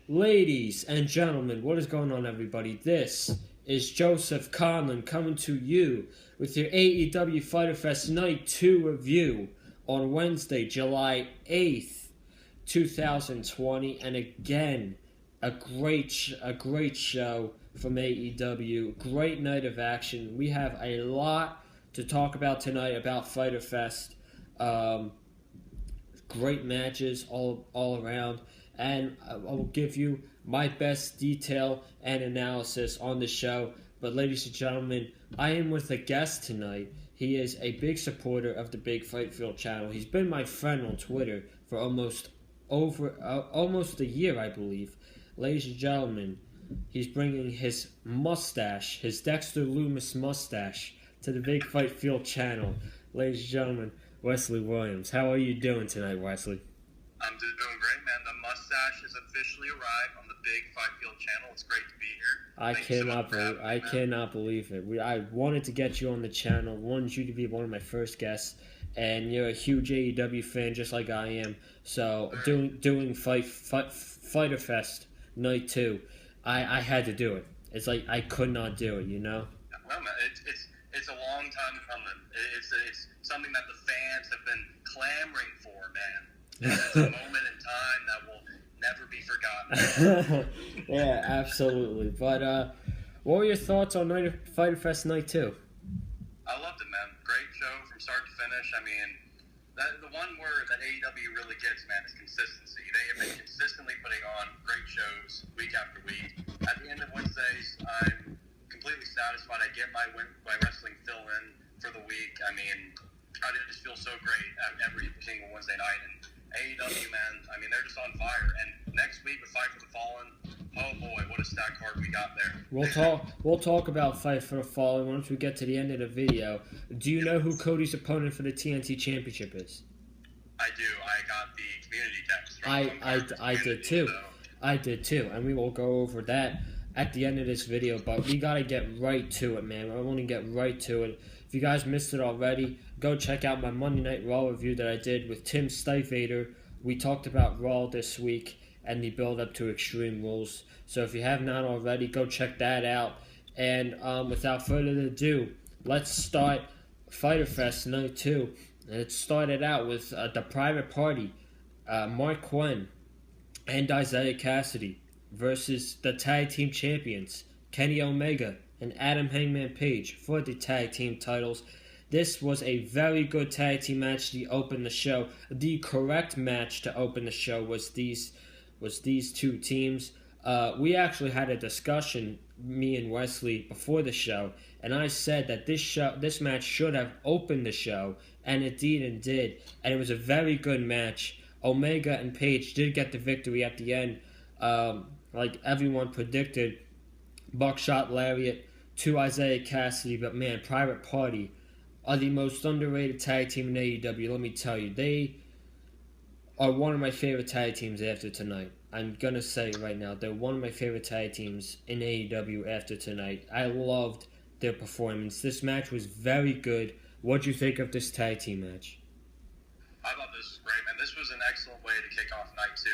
Ladies and gentlemen, what is going on, everybody? This is Joseph Conlon coming to you with your AEW Fyter Fest Night 2 review on Wednesday, July 8th, 2020. And again, a great show from AEW. Great night of action. We have a lot to talk about tonight about Fyter Fest. Great matches all around. And I will give you my best detail and analysis on the show. But ladies and gentlemen, I am with a guest tonight. He is a big supporter of the Big Fight Field channel. He's been my friend on Twitter for almost a year, I believe. Ladies and gentlemen, he's bringing his mustache, his Dexter Loomis mustache, to the Big Fight Field channel. Ladies and gentlemen, Wesley Williams. How are you doing tonight, Wesley? I'm doing great, man. The mustache has officially arrived on the Big Fight Field channel. It's great to be here. I cannot believe it. I wanted to get you on the channel. Wanted you to be one of my first guests, and you're a huge AEW fan, just like I am. So doing Fyter Fest Night 2, I had to do it. It's like I could not do it, you know. Well, man, it's a long time coming. It's something that the fans have been clamoring for, man. It's a moment in time that will never be forgotten. Yeah, absolutely. But what were your thoughts on Fyter Fest Night 2? I loved it, man. Great show from start to finish. I mean, the one word that AEW really gets, man, is consistency. They have been consistently putting on great shows week after week. At the end of Wednesdays, I'm completely satisfied. I get my wrestling fill in for the week. I mean, I just feel so great at every single Wednesday night. And AEW, man, I mean, they're just on fire. And next week with Fight for the Fallen, oh boy, what a stack card we got there. We'll talk about Fight for the Fallen once we get to the end of the video. Do you know who Cody's opponent for the TNT Championship is? I do. I got the community text. I did too, and we will go over that at the end of this video. But we gotta get right to it, man. I want to get right to it. If you guys missed it already, go check out my Monday Night Raw review that I did with Tim Stifater. We talked about Raw this week and the build-up to Extreme Rules. So if you have not already, go check that out. And without further ado, let's start Fyter Fest Night 2. And it started out with the Private Party, Mark Quinn and Isaiah Cassidy versus the Tag Team Champions, Kenny Omega and Adam Hangman Page, for the Tag Team titles. This was a very good tag team match to open the show. The correct match to open the show was these two teams. We actually had a discussion, me and Wesley, before the show, and I said that this match should have opened the show, and it did, and it was a very good match. Omega and Page did get the victory at the end, like everyone predicted. Buckshot Lariat to Isaiah Cassidy, but man, Private Party are the most underrated tag team in AEW. Let me tell you, they are one of my favorite tag teams after tonight. I'm gonna say it right now, they're one of my favorite tag teams in AEW after tonight. I loved their performance. This match was very good. What'd you think of this tag team match? I thought this was great, man. This was an excellent way to kick off night 2.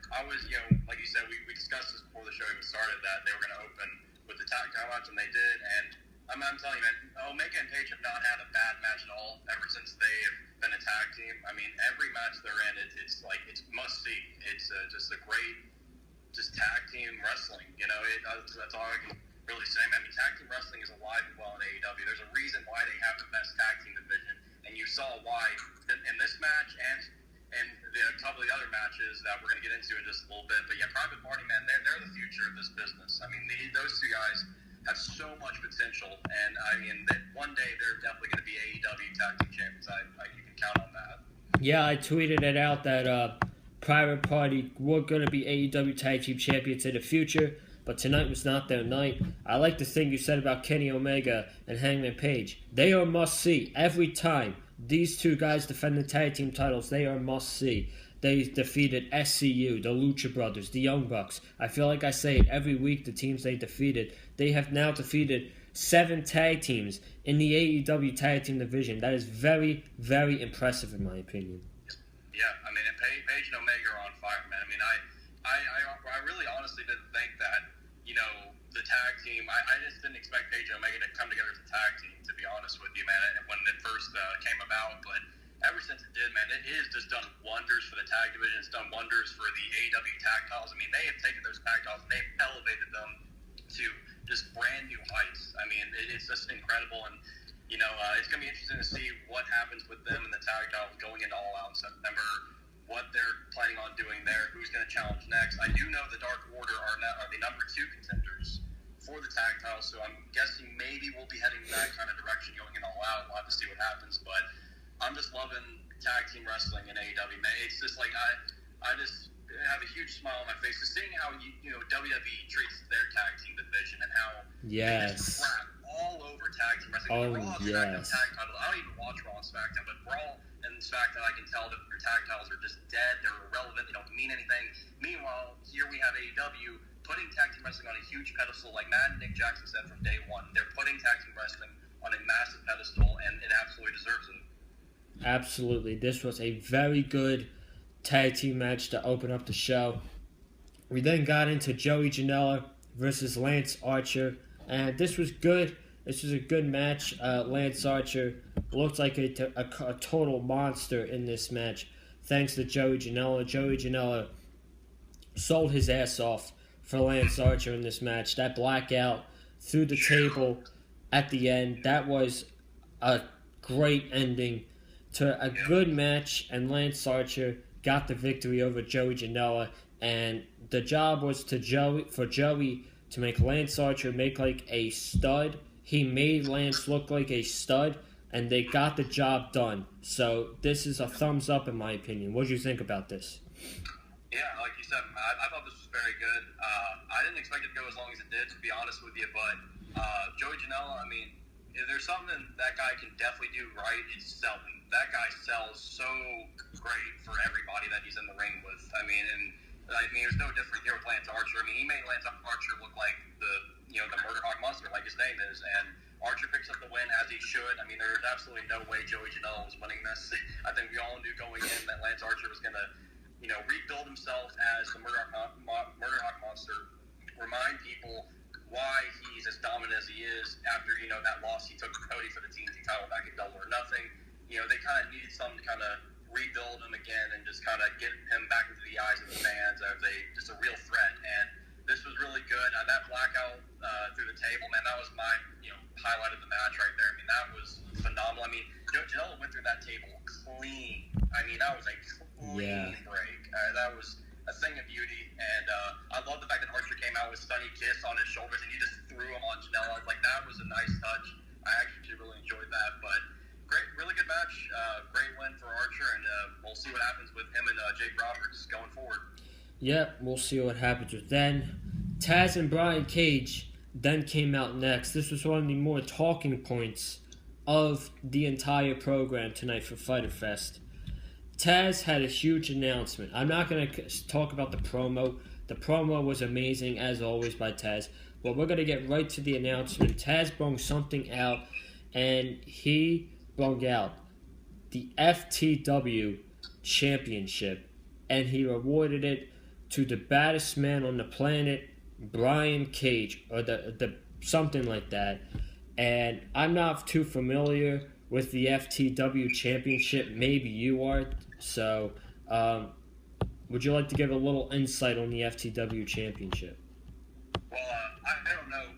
I was, like you said, we discussed this before the show even started, that they were going to open with the tag title match, and they did. And I'm telling you, man, Omega and Page have not had a bad match at all ever since they have been a tag team. I mean, every match they're in, it's must see. It's just a great, tag team wrestling. You know, that's all I can really say. I mean, tag team wrestling is alive and well in AEW. There's a reason why they have the best tag team division, and you saw why in this match and a couple of the other matches that we're going to get into in just a little bit. But yeah, Private Party, man, they're the future of this business. I mean, those two guys have so much potential, and I mean, that one day they're definitely going to be AEW Tag Team Champions. You can count on that. Yeah, I tweeted it out that Private Party were going to be AEW Tag Team Champions in the future, but tonight was not their night. I like the thing you said about Kenny Omega and Hangman Page. They are must-see every time these two guys defend the tag team titles. They are must-see. They defeated SCU, the Lucha Brothers, the Young Bucks. I feel like I say it every week, the teams they defeated. They have now defeated 7 tag teams in the AEW tag team division. That is very, very impressive in my opinion. Yeah, I mean, Page and Omega are on fire, man. I mean, I really honestly didn't think that, the tag team, I just didn't expect Page and Omega to come together as a tag team, to be honest with you, man, when it first came about. But ever since it did, man, it has just done wonders for the tag division. It's done wonders for the AEW tag titles. I mean, they have taken those tag titles and they've elevated them to just brand new heights. I mean, it's just incredible. And, it's going to be interesting to see what happens with them and the tag titles going into All Out in September, what they're planning on doing there, who's going to challenge next. I do know the Dark Order are the number 2 contenders for the tag titles, so I'm guessing maybe we'll be heading in that kind of direction going in All Out. We'll have to see what happens, but I'm just loving tag team wrestling in AEW, man. It's just like I just have a huge smile on my face just seeing how WWE treats their tag team division and how they just crap all over tag team wrestling. Oh, Raw, SmackDown tag titles. I don't even watch Raw and SmackDown, but Raw and SmackDown, I can tell that their tag titles are just dead. They're irrelevant. They don't mean anything. Meanwhile, here we have AEW putting tag team wrestling on a huge pedestal, like Matt and Nick Jackson said from day one. They're putting tag team wrestling on a massive pedestal, and it absolutely deserves it. Absolutely. This was a very good tag team match to open up the show. We then got into Joey Janela versus Lance Archer, and this was good. This was a good match. Lance Archer looked like a total monster in this match, thanks to Joey Janela. Joey Janela sold his ass off for Lance Archer in this match. That blackout through the table at the end, that was a great ending to a good match, and Lance Archer got the victory over Joey Janela, and the job was for Joey to make Lance Archer make like a stud. He made Lance look like a stud, and they got the job done. So this is a thumbs up in my opinion. What do you think about this? Yeah, like you said, I thought this was very good. I didn't expect it to go as long as it did, to be honest with you, but Joey Janela, I mean, if there's something that guy can definitely do right, it's selling. That guy sells so great for everybody that he's in the ring with. I mean, it was no different here with Lance Archer. I mean, he made Lance Archer look like the Murder Hawk Monster, like his name is, and Archer picks up the win as he should. I mean, there's absolutely no way Joey Janela was winning this. I think we all knew going in that Lance Archer was going to, rebuild himself as the Murder Hawk Monster, remind people why he's as dominant as he is after, that loss he took to Cody for the TNT title back at Double or Nothing. They kind of needed something to kind of rebuild him again and just kind of get him back into the eyes of the fans as just a real threat. And this was really good. That blackout through the table, man, that was my highlight of the match right there. I mean, that was phenomenal. I mean, Janela went through that table clean. I mean, that was a clean break. That was a thing of beauty. And I love the fact that Archer came out with Sunny Kiss on his shoulders and he just threw him on Janela. Like, that was a nice touch. I actually really enjoyed that. But great, really good match. Great win for Archer, and we'll see what happens with him and Jake Roberts going forward. Yeah, we'll see what happens with then. Taz and Brian Cage then came out next. This was one of the more talking points of the entire program tonight for Fyter Fest. Taz had a huge announcement. I'm not going to talk about the promo. The promo was amazing, as always, by Taz. But we're going to get right to the announcement. Taz brought something out, and he brought out the FTW Championship, and he awarded it to the baddest man on the planet, Brian Cage, or the something like that. And I'm not too familiar with the FTW Championship. Maybe you are. So, would you like to give a little insight on the FTW Championship? Well, I don't know,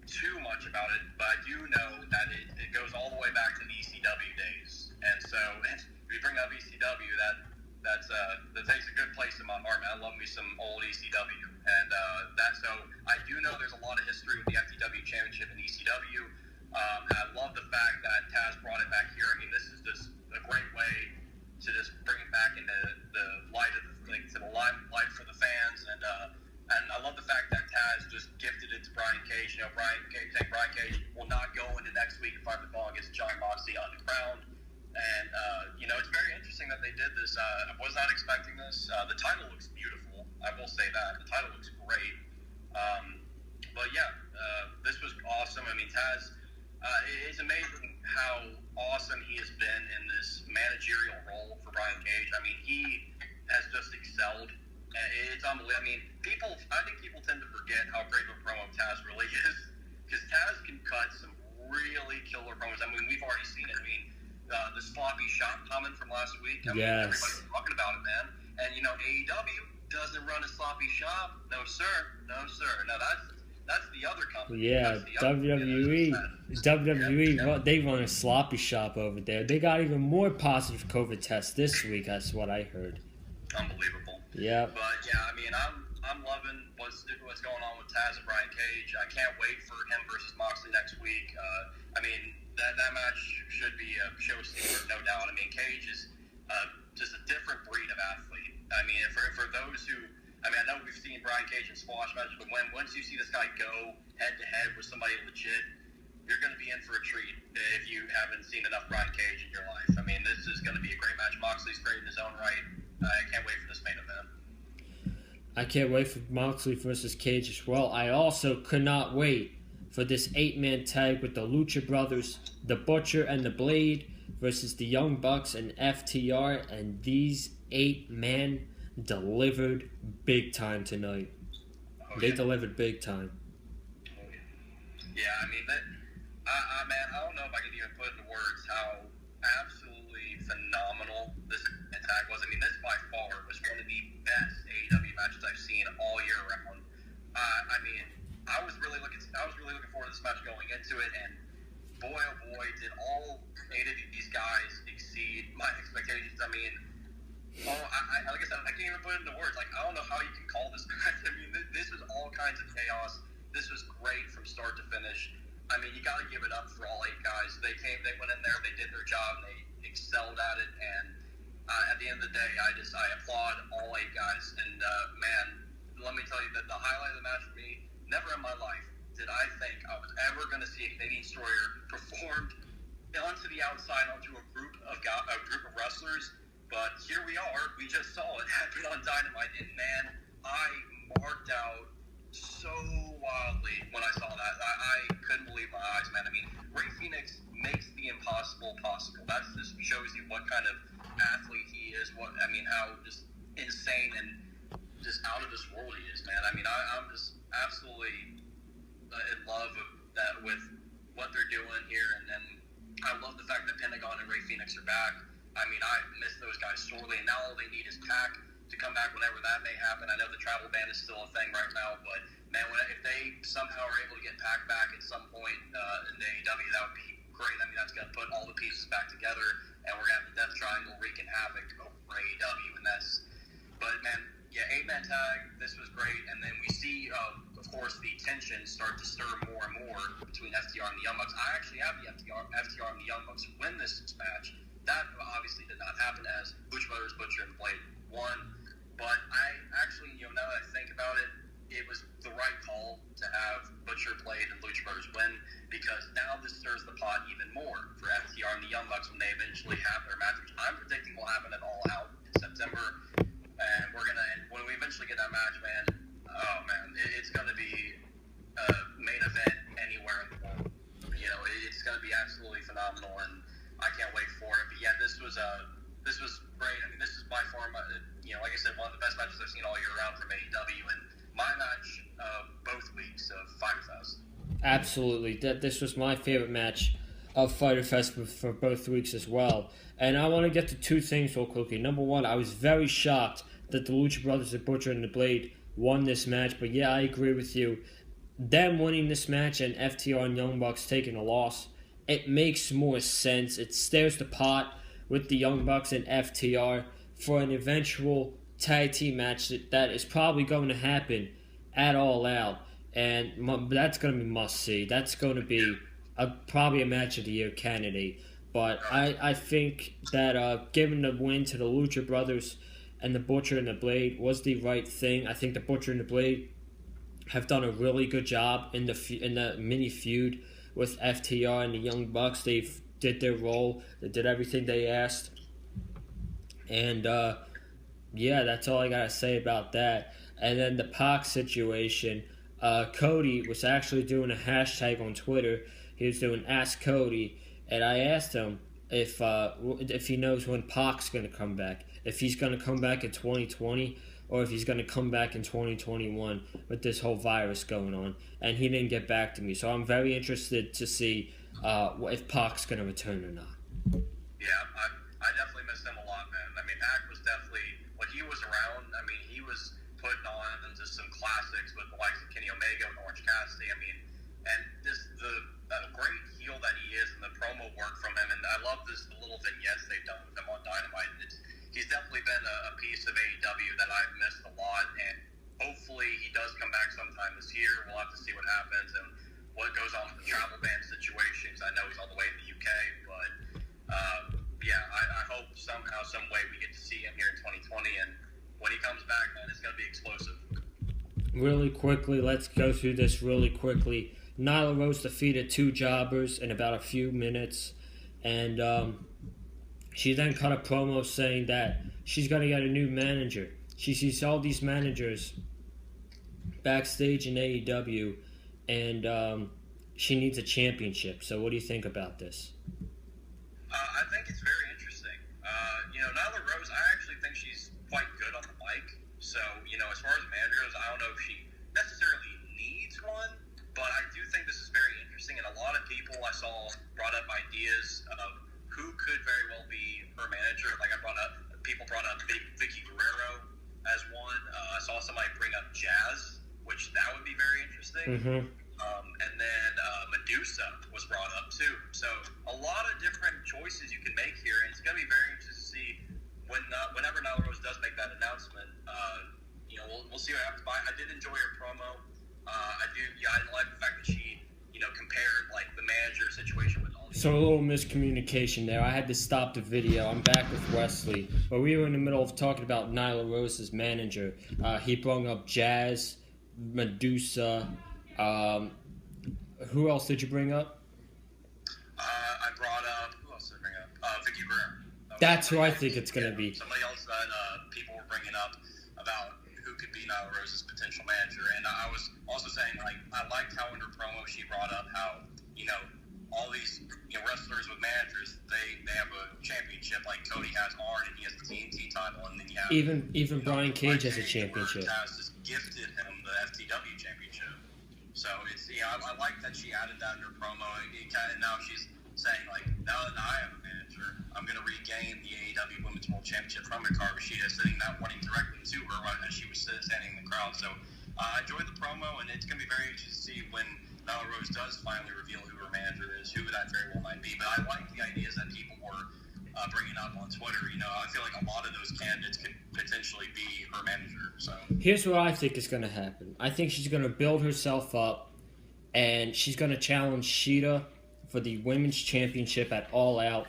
too much about it, but I do know that it goes all the way back to the ECW days. And so, if you bring up ECW, that takes a good place in my heart, man. I love me some old ECW. And so I do know there's a lot of history with the FTW Championship in ECW. And I love the fact that Taz brought it back here. I mean, this is just a great way to just bring it back into the light of to the limelight for the fans. And I love the fact that Taz just gifted it to Brian Cage. Brian Cage will not go into next week and fight the ball against John Moxley underground. And, it's very interesting that they did this. I was not expecting this. The title looks beautiful. I will say that. The title looks great. But, yeah, this was awesome. I mean, Taz, it's amazing how awesome he has been in this managerial role for Brian Cage. I mean, he has just excelled It's unbelievable. I mean, I think people tend to forget how great of a promo Taz really is, because Taz can cut some really killer promos. I mean, we've already seen it. I mean, the sloppy shot comment from last week. I mean, everybody's talking about it, man. And AEW doesn't run a sloppy shop. No, sir. No, sir. No, that's the other company. Yeah, WWE, they run a sloppy shop over there. They got even more positive COVID tests this week. That's what I heard. Unbelievable. Yeah. But yeah, I mean, I'm loving what's going on with Taz and Brian Cage. I can't wait for him versus Moxley next week. I mean, that match should be a showstopper, no doubt. I mean, Cage is just a different breed of athlete. I mean, for those who, I mean, I know we've seen Brian Cage in squash matches, but once you see this guy go head to head with somebody legit, you're going to be in for a treat if you haven't seen enough Brian Cage in your life. I mean, this is going to be a great match. Moxley's great in his own right. I can't wait for this main event. I can't wait for Moxley versus Cage as well. I also could not wait for this 8-man tag with the Lucha Brothers, the Butcher and the Blade versus the Young Bucks and FTR, and these 8-men delivered big time tonight. They delivered big time. Yeah, I mean, man, I don't know if I can even put into words how absolutely phenomenal this tag was. I mean, this by far was one of the best AEW matches I've seen all year round. I mean, I was really looking forward to this match going into it, and boy, oh boy, did all 8 of these guys exceed my expectations. I mean, like I said, I can't even put it into words. Like, I don't know how you can call this match. I mean, this was all kinds of chaos. This was great from start to finish. I mean, you got to give it up for all 8 guys. They went in there, they did their job, and they excelled at it. And at the end of the day, I applaud all 8 guys. And man, let me tell you that the highlight of the match for me, never in my life did I think I was ever going to see a Canadian Destroyer performed onto the outside onto a group of wrestlers. But here we are. We just saw it happen on Dynamite, and man, I marked out so wildly when I saw that. I couldn't believe my eyes, man. I mean, Rey Fenix makes the impossible possible. That just shows you what kind of athlete he is. How just insane and just out of this world he is, man. I mean, I'm just absolutely in love with what they're doing here, and then I love the fact that Pentagon and Rey Fenix are back. I mean, I miss those guys sorely, and now all they need is Pac to come back whenever that may happen. I know the travel ban is still a thing right now, but man, if they somehow are able to get Pac back at some point in the AEW, that would be great. I mean, that's going to put all the pieces back together, and we're going to have the Death Triangle wreaking havoc over AEW, and but man, yeah, 8-man tag, this was great, and then we see, of course, the tension start to stir more and more between FTR and the Young Bucks. I actually have the FTR and the Young Bucks win this match. That obviously did not happen as Lucha Brothers, Butcher, and Blade won. But I actually, now that I think about it, it was the right call to have Butcher, Blade, and Lucha Brothers win, because now this stirs the pot even more for FTR and the Young Bucks when they eventually have their match, which I'm predicting will happen at All Out in September. And when we eventually get that match, man, oh man, it's gonna be a main event anywhere in the world. It's gonna be absolutely phenomenal, and I can't wait for it. But yeah, this was great. I mean, this is by far my, like I said, one of the best matches I've seen all year round from AEW, and my match both weeks of Fyter Fest. Absolutely, this was my favorite match of Fyter Fest for both weeks as well. And I want to get to 2 things real quickly. Number one, I was very shocked that the Lucha Brothers, the Butcher, and the Blade won this match. But yeah, I agree with you. Them winning this match and FTR and Young Bucks taking a loss, it makes more sense. It stirs the pot with the Young Bucks and FTR for an eventual tag team match that is probably going to happen at All Out. And that's going to be must-see. That's going to be probably a match of the year candidate. But I think that giving the win to the Lucha Brothers and the Butcher and the Blade was the right thing. I think the Butcher and the Blade have done a really good job in the mini feud with FTR and the Young Bucks. They did their role. They did everything they asked. And yeah, that's all I gotta say about that. And then the Pac situation. Cody was actually doing a hashtag on Twitter. He was doing Ask Cody, and I asked him if he knows when Pac's going to come back. If he's going to come back in 2020, or if he's going to come back in 2021 with this whole virus going on. And he didn't get back to me. So I'm very interested to see if Pac's going to return or not. Yeah, I definitely missed him a lot, man. I mean, Pac was definitely, when he was around, I mean, he was putting on just some classics with the likes of Kenny Omega and Orange Cassidy. I mean, and the great heel that he is, and the promo work from him, and I love the little vignettes they've done with him on Dynamite. He's definitely been a piece of AEW that I've missed a lot, and hopefully he does come back sometime this year. We'll have to see what happens and what goes on with the travel ban situation, because I know he's all the way in the UK, but yeah, I hope somehow, some way we get to see him here in 2020, and when he comes back, man, it's going to be explosive. Really quickly, let's go through this really quickly. Nyla Rose defeated 2 jobbers in about a few minutes, and she then cut a promo saying that she's going to get a new manager. She sees all these managers backstage in AEW, and she needs a championship. So what do you think about this? I think it's very interesting. Nyla Rose, I actually think she's quite good on the mic. So, as far as managers, I don't know if she necessarily needs one, but I do think this is very interesting. And a lot of people I saw brought up ideas of who could very well be her manager. Like people brought up Vicky Guerrero as one. I saw somebody bring up Jazz, which that would be very interesting. Mm-hmm. And then Medusa was brought up too. So a lot of different choices you can make here, and it's going to be very interesting to see whenever Nyla Rose does make that announcement. We'll see what happens. But I did enjoy her promo. I like the fact that she, compared like the manager situation with all these. So a little miscommunication there. I had to stop the video. I'm back with Wesley, but we were in the middle of talking about Nyla Rose's manager. He brought up Jazz, Medusa. Who else did you bring up? I brought up, who else did I bring up? Vicky Guerrero. That's who I think it's going to be. Somebody else that people were bringing up about who could be Nyla Rose's potential manager. And I was also saying, like, I liked how in her promo she brought up how, all these wrestlers with managers, they have a championship. Like Cody has Arn and he has the TNT title, and then you have even Brian Cage has a championship. Has just gifted him the FTW championship. So it's I like that she added that in her promo. And now she's saying, like, now that I have a manager, I'm going to regain the AEW Women's World Championship from Hikaru Shida, sitting that warning directly to her as she was standing in the crowd. So I enjoyed the promo, and it's going to be very interesting to see when Nyla Rose does finally reveal who her manager is, who that very well might be. But I like the ideas that people were bringing up on Twitter. I feel like a lot of those candidates could potentially be her manager. So here's what I think is going to happen. I think she's going to build herself up, and she's going to challenge Shida for the Women's Championship at All Out,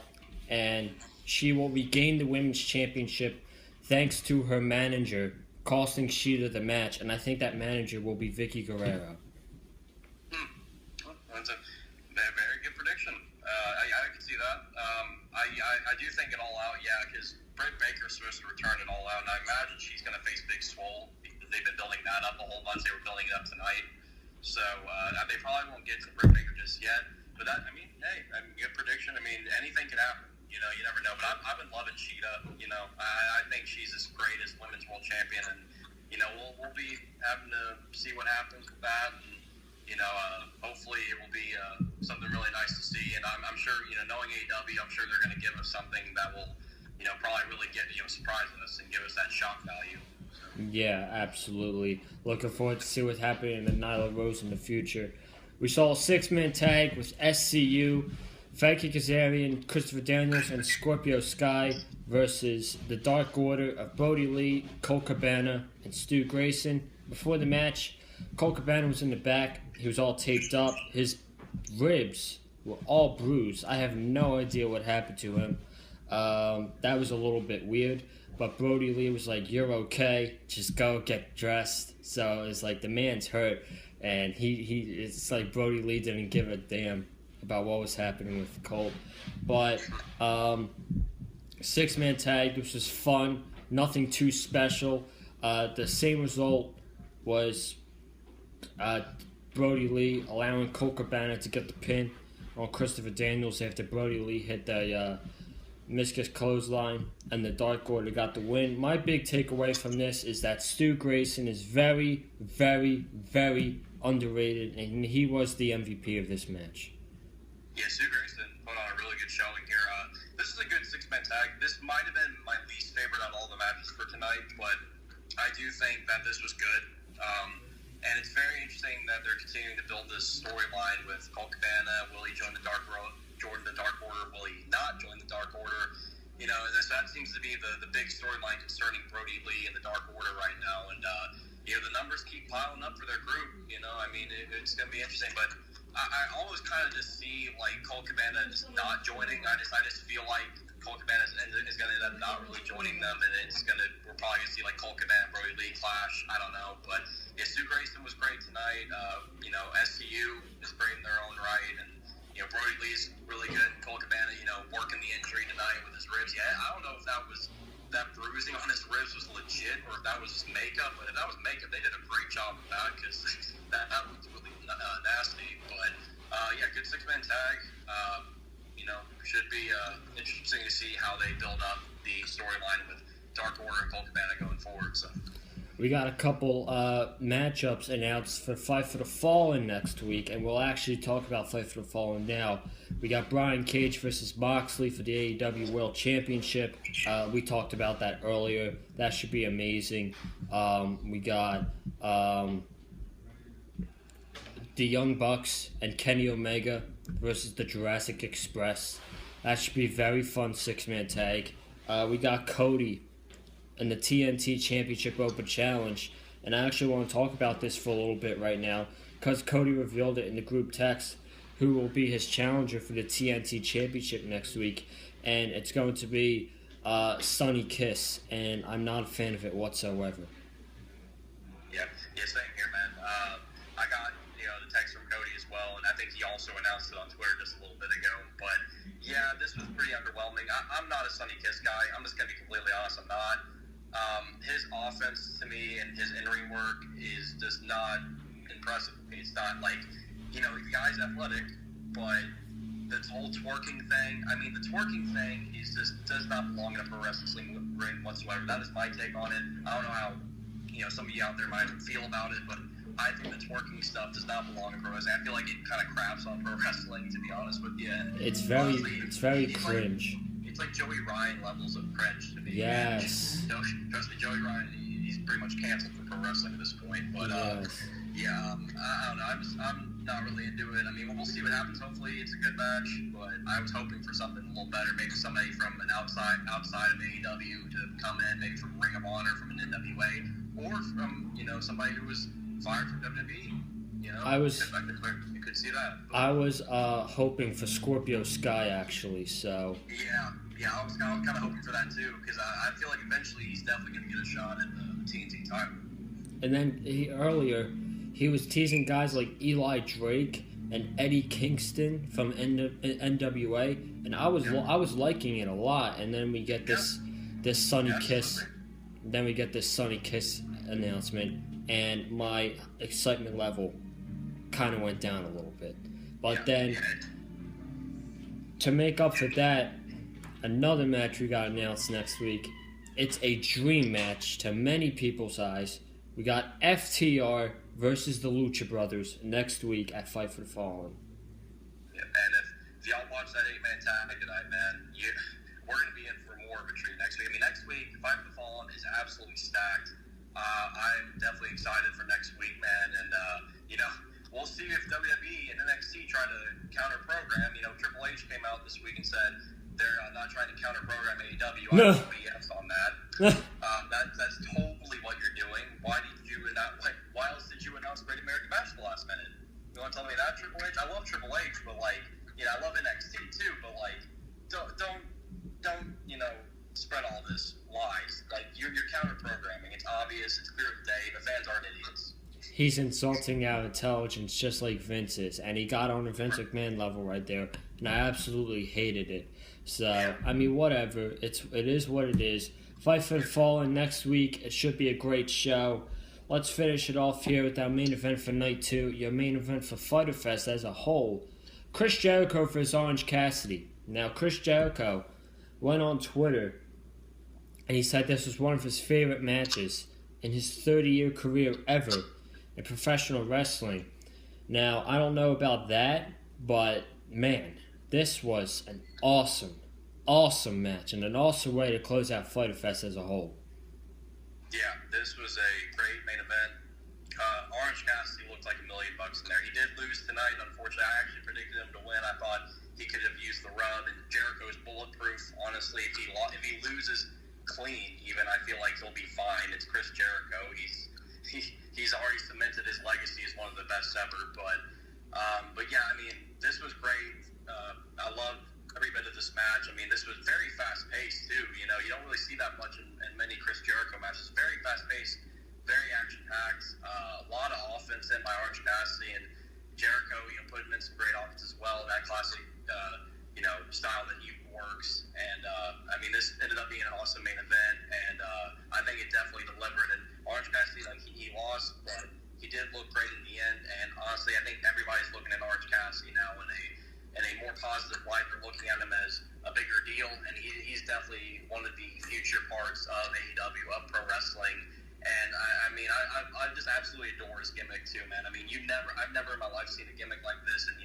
and she will regain the Women's Championship thanks to her manager, costing Shida the match, and I think that manager will be Vicky Guerrero. That's a very good prediction. I can see that. I do think it All Out, because Britt Baker's supposed to return it All Out, and I imagine she's going to face Big Swole because they've been building that up a whole bunch. They were building it up tonight. So they probably won't get to Britt Baker just yet. But good prediction. Anything can happen. You never know. But I've been loving Shida. I think she's as great as Women's World Champion, and we'll be having to see what happens with that. And, hopefully it will be something really nice to see. And I'm sure, knowing AEW, I'm sure they're going to give us something that will, probably really get surprise us and give us that shock value. So. Yeah, absolutely. Looking forward to see what's happening in Nyla Rose in the future. We saw a 6-man tag with SCU, Frankie Kazarian, Christopher Daniels, and Scorpio Sky versus the Dark Order of Brody Lee, Colt Cabana, and Stu Grayson. Before the match, Colt Cabana was in the back. He was all taped up. His ribs were all bruised. I have no idea what happened to him. That was a little bit weird. But Brody Lee was like, "You're okay. Just go get dressed." So it's like the man's hurt. And it's like Brody Lee didn't give a damn about what was happening with Colt. But 6-man tag, which was fun. Nothing too special. The same result was Brody Lee allowing Colt Cabana to get the pin on Christopher Daniels after Brody Lee hit the Miski's clothesline, and the Dark Order got the win. My big takeaway from this is that Stu Grayson is very, very, very underrated, and he was the MVP of this match. Yeah, Stu Grayson put on a really good showing here. This is a good six-man tag. This might have been my least favorite out of all the matches for tonight, but I do think that this was good. And it's very interesting that they're continuing to build this storyline with Colt Cabana. Will he join the Dark Order? Will he not join the Dark Order? You know, that seems to be the big storyline concerning Brody Lee and the Dark Order right now. And, you know, the numbers keep piling up for their group. You know, I mean, it's going to be interesting. But I always kind of just see, like, Colt Cabana just not joining. I just feel like Colt Cabana is going to end up not really joining them. And we're probably going to see, like, Colt Cabana and Brody Lee clash. I don't know. But, yeah, Stu Grayson was great tonight. You know, SCU is great in their own right. And, you know, Brody Lee's really good. Colt Cabana, you know, working the injury tonight with his ribs. Yeah, I don't know if that bruising on his ribs was legit or if that was just makeup. But if that was makeup, they did a great job with that because that looked really nasty. But, yeah, good six-man tag. You know, should be interesting to see how they build up the storyline with Dark Order and Colt Cabana going forward. So. We got a couple matchups announced for Fight for the Fallen next week, and we'll actually talk about Fight for the Fallen now. We got Brian Cage versus Moxley for the AEW World Championship. We talked about that earlier. That should be amazing. We got the Young Bucks and Kenny Omega versus the Jurassic Express. That should be a very fun six-man tag. We got Cody and the TNT Championship Open Challenge. And I actually want to talk about this for a little bit right now because Cody revealed it in the group text who will be his challenger for the TNT Championship next week. And it's going to be Sonny Kiss, and I'm not a fan of it whatsoever. Yeah, same here, man. I got the text from Cody as well, and I think he also announced it on Twitter just a little bit ago. But yeah, this was pretty underwhelming. I'm not a Sonny Kiss guy. I'm just gonna be completely honest. I'm not. His offense to me and his in-ring work is just not impressive. It's not like, the guy's athletic, but this whole twerking thing, the twerking thing does not belong in a pro wrestling ring whatsoever. That is my take on it. I don't know how, some of you out there might feel about it, but I think the twerking stuff does not belong in pro wrestling. I feel like it kind of craps on pro wrestling, to be honest with you. It's very cringe. It's like Joey Ryan levels of cringe to me. Yes. Trust me, Joey Ryan, he's pretty much canceled for pro wrestling at this point. But yes. I don't know. I'm not really into it. We'll see what happens. Hopefully, it's a good match. But I was hoping for something a little better. Maybe somebody from an outside of AEW to come in, maybe from Ring of Honor, from an NWA, or from somebody who was fired from WWE. You could see that. But I was hoping for Scorpio Sky actually. So. Yeah, I was kind of hoping for that too, because I feel like eventually he's definitely going to get a shot at the TNT title. And then earlier, he was teasing guys like Eli Drake and Eddie Kingston from NWA, and I was liking it a lot. And then we get this Sonny Kiss, then we get this Sonny Kiss announcement, and my excitement level kind of went down a little bit. But then, to make up for that, another match we got announced next week. It's a dream match to many people's eyes. We got FTR versus the Lucha Brothers next week at Fight for the Fallen. Yeah, and if y'all watch that 8-man tag tonight, man, we're going to be in for more of a treat next week. Next week, Fight for the Fallen is absolutely stacked. I'm definitely excited for next week, man, and, we'll see if WWE and NXT try to counter-program. Triple H came out this week and said they're not trying to counter-program AEW. I have BS on that. That's totally what you're doing. Why else did you announce Great American Bash the last minute? You want to tell me that, Triple H? I love Triple H, but I love NXT too, but don't spread all this lies. You're counter-programming. It's obvious. It's clear as day. The fans aren't idiots. He's insulting our intelligence just like Vince is, and he got on a Vince McMahon level right there, and I absolutely hated it. So, whatever. It is what it is. Fight for the Fallen next week. It should be a great show. Let's finish it off here with our main event for night 2, your main event for Fyter Fest as a whole. Chris Jericho versus Orange Cassidy. Now, Chris Jericho went on Twitter and he said this was one of his favorite matches in his 30-year career ever in professional wrestling. Now, I don't know about that, but man, this was an awesome match and an awesome way to close out Fyter Fest as a whole. Yeah, this was a great main event. Orange Cassidy looked like $1 million in there. He did lose tonight, unfortunately. I actually predicted him to win. I thought he could have used the rub, and Jericho's bulletproof. Honestly, if he loses clean, even, I feel like he'll be fine. It's Chris Jericho. He's already cemented his legacy as one of the best ever. But yeah, I mean, this was great. I loved every bit of this match. I mean, this was very fast paced too. You know, you don't really see that much in many Chris Jericho matches. Very fast paced, very action packed. A lot of offense in by Orange Cassidy, and Jericho, put him in some great offense as well. That classic, style that he works. And I mean, this ended up being an awesome main event, and I think it definitely delivered. And Orange Cassidy, he lost, but he did look great in the end. And honestly, I think everybody's looking at Orange Cassidy now in a more positive light. They're looking at him as a bigger deal, and he's definitely one of the future parts of AEW, of pro wrestling. And I just absolutely adore his gimmick too, man. I mean, I've never in my life seen a gimmick like this. And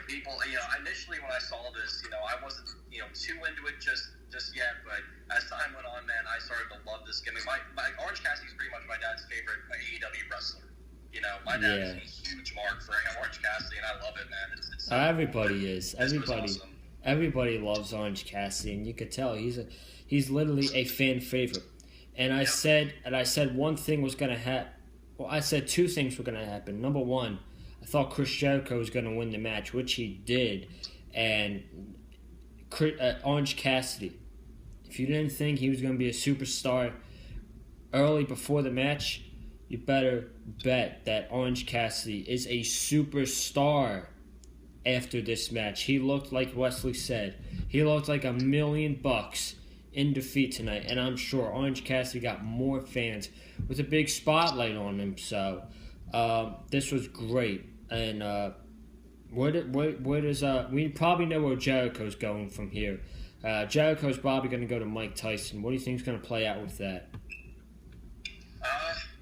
people, initially when I saw this, I wasn't, too into it just yet. But as time went on, man, I started to love this gimmick. My Orange Cassidy's pretty much my dad's favorite AEW wrestler. My dad is a huge mark for Orange Cassidy, and I love it, man. It's everybody is. Everybody loves Orange Cassidy, and you could tell he's literally a fan favorite. And I said one thing was going to happen. Well, I said two things were going to happen. Number one, I thought Chris Jericho was going to win the match, which he did. And Orange Cassidy, if you didn't think he was going to be a superstar early before the match, you better bet that Orange Cassidy is a superstar after this match. He looked, like Wesley said, he looked like $1 million in defeat tonight, and I'm sure Orange Cassidy got more fans with a big spotlight on him. So this was great. And where does we probably know where Jericho's going from here. Jericho's probably going to go to Mike Tyson. What do you think is going to play out with that?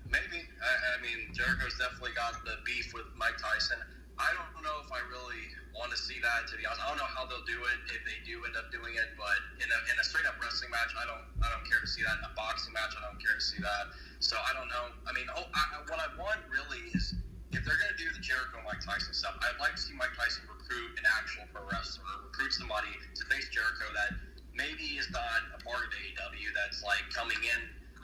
Maybe. I mean, Jericho's definitely got the beef with Mike Tyson. I don't know if I really want to see that, to be honest. I don't know how they'll do it if they do end up doing it, but in a straight up wrestling match, I don't care to see that. In a boxing match, I don't care to see that. So I don't know. I mean, what I want really is, if they're going to do the Jericho Mike Tyson stuff, I'd like to see Mike Tyson recruit an actual pro wrestler, or recruit somebody to face Jericho that maybe is not a part of AEW, that's like coming in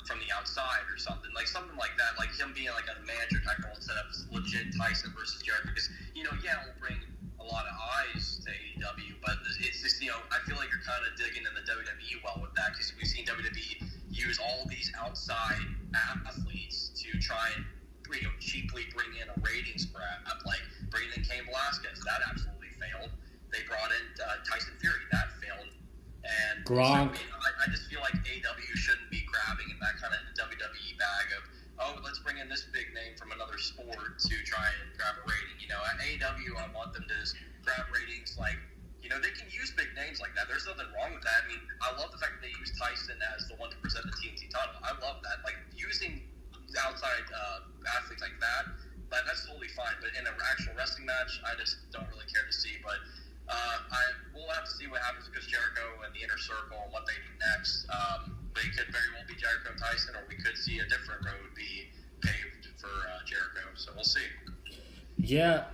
from the outside or something like that, like him being like a manager type role instead of legit Tyson versus Jericho. Because it'll bring a lot of eyes to AEW, but it's just I feel like you're kind of digging in the WWE well with that, because we've seen WWE use all these outside athletes to try and cheaply bring in a ratings grab, like bringing in Cain Velasquez. That absolutely failed. They brought in Tyson Fury. That failed. And Gronk. So, I just feel like AEW shouldn't be grabbing in that kind of WWE bag of, let's bring in this big name from another sport to try and grab a rating. At AEW, I want them to just grab ratings like, they can use big names like that. There's nothing wrong with that. I mean, I love the fact that they use Tyson as the one to present the TNT title. I love that. Like, using outside athletes like that, that's totally fine. But in an actual wrestling match, I just don't really care to see. But we'll have to see what happens with Jericho and the Inner Circle and what they do next. But it could very well be Jericho Tyson, or we could see a different road be paved for Jericho. So we'll see. Yeah,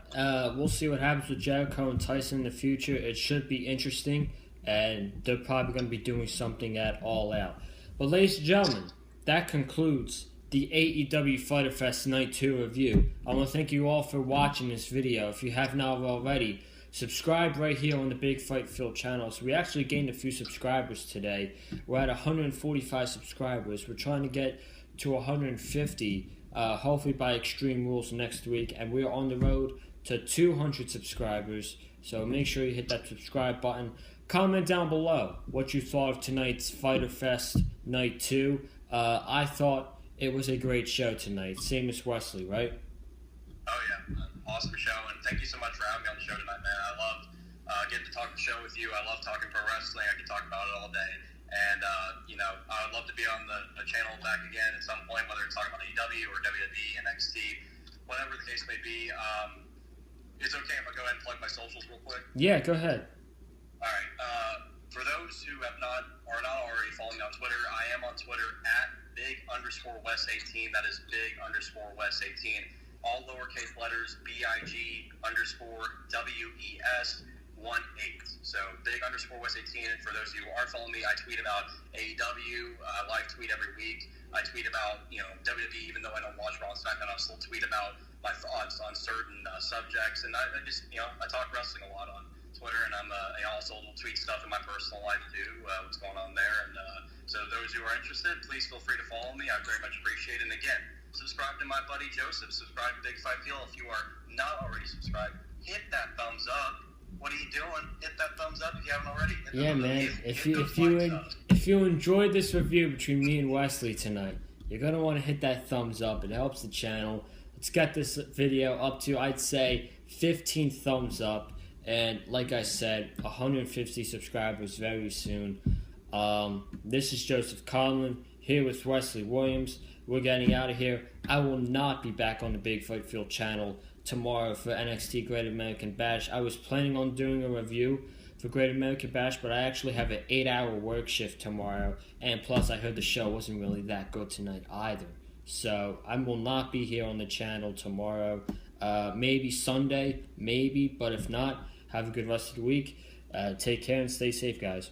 we'll see what happens with Jericho and Tyson in the future. It should be interesting, and they're probably going to be doing something at All Out. But ladies and gentlemen, that concludes the AEW Fyter Fest Night 2 review. I want to thank you all for watching this video. If you have not already, subscribe right here on the Big Fight Phil channel. So we actually gained a few subscribers today. We're at 145 subscribers. We're trying to get to 150, hopefully by Extreme Rules next week. And we're on the road to 200 subscribers. So make sure you hit that subscribe button. Comment down below what you thought of tonight's Fyter Fest Night 2. I thought it was a great show tonight. Same as Wesley, right? Oh, yeah. Awesome show, and thank you so much for having me on the show tonight, man. I loved get to talk the show with you. I love talking pro wrestling. I can talk about it all day. And, I would love to be on the channel back again at some point, whether it's talking about AEW or WWE, NXT, whatever the case may be. It's okay if I go ahead and plug my socials real quick? Yeah, go ahead. All right. For those who are not already following me on Twitter, I am on Twitter at big_West18. That is big_West18. All lowercase letters, BIG_WES18. So big_West18. And for those of you who aren't following me, I tweet about AEW. I live tweet every week. I tweet about WWE, even though I don't watch Raw and SmackDown. I still tweet about my thoughts on certain subjects, and I just I talk wrestling a lot on Twitter, and I also tweet stuff in my personal life too, what's going on there. And so those who are interested, please feel free to follow me. I very much appreciate it. And again, subscribe to my buddy Joseph. Subscribe to Big Fight Deal. If you are not already subscribed, hit that thumbs up. What are you doing? Hit that thumbs up if you haven't already. Yeah, man. If you enjoyed this review between me and Wesley tonight, you're gonna want to hit that thumbs up. It helps the channel. Let's get this video up to, I'd say, 15 thumbs up. And like I said, 150 subscribers very soon. This is Joseph Conlon here with Wesley Williams. We're getting out of here. I will not be back on the Big Fight Field channel tomorrow for NXT Great American Bash. I was planning on doing a review for Great American Bash, but I actually have an 8-hour work shift tomorrow. And plus, I heard the show wasn't really that good tonight either. So I will not be here on the channel tomorrow. Maybe Sunday, maybe. But if not, have a good rest of the week. Take care and stay safe, guys.